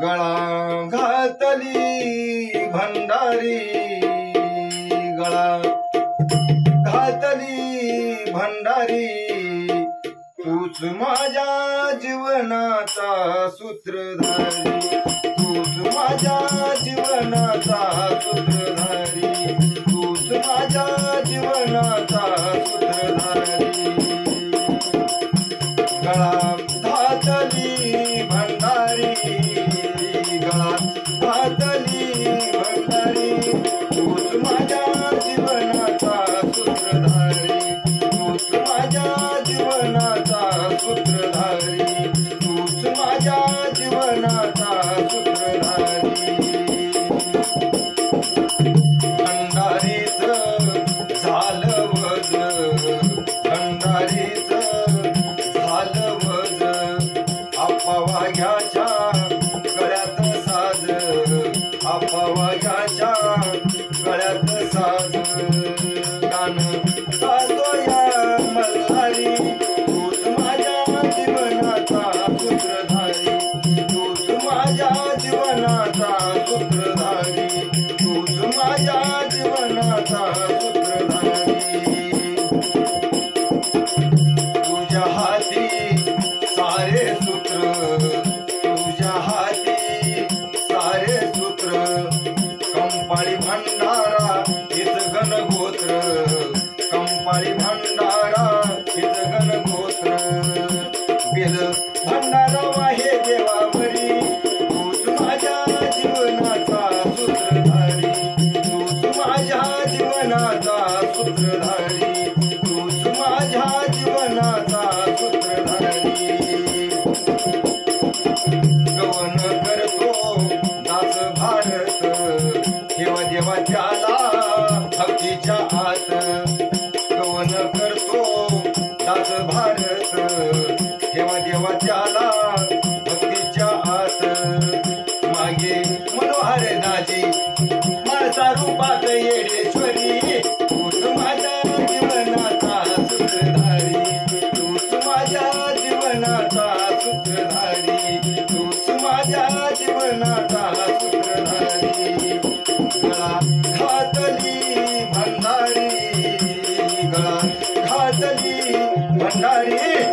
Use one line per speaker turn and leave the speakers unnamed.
गळा घातली भंडारी, गळा घातली भंडारी, तूच माझ्या जीवनाचा सूत्रधारी, तूच माझ्या जीवनाचा सूत्रधारी, तूच माझ्या जीवनाचा सूत्रधारी. गळा घातली भंडारी, गळा घातली भंडारी, तूच माझ्या जीवनाचा सूत्रधारी, तूच माझ्या जीवनाचा सूत्रधारी, तूच माझ्या जीवनाचा सूत्रधारी. भंडारीच झालं वज, भंडारीच झालं वज, आपावाघ्याच्या गळ्यात साज, आपावाघ्याच्या गळ्यात साज. गाण गातो या मल्हारी, तूच माझ्या जीवनाचा सूत्रधारी, तूच माझ्या जीवनाचा सूत्रधारी, तूच माझ्या जीवनाचा सूत्रधारी. तुझ्या हाती सारे सूत्र, तुझ्या हाती सारे सूत्र, कंपाळी भंडारा हिच गणगोत्र, कंपाळी भंडारा हिच गणगोत्र. बेल भंडारा वाहे देवावरी, तूच माझ्या जीवनाचा सूत्रधारी, तूच माझ्या जीवनाचा सूत्रधारी, तूच माझ्या जीवनाचा सूत्रधारी. गवन करतो दास भारत, ठेवा देवा त्याला भक्तीच्या आत. गवन करतो दास भारत, ठेवा देवा त्याला भक्तीच्या आत. मागे मनोहर दाजी माणसा रूपात येडेश्वरी, तूच माझ्या जीवनाचा सूत्रधारी, तूच माझ्या जीवनाचा सूत्रधारी, तूच माझ्या जीवनाचा सूत्रधारी. गळा घातली भंडारी, गळा घातली भंडारी.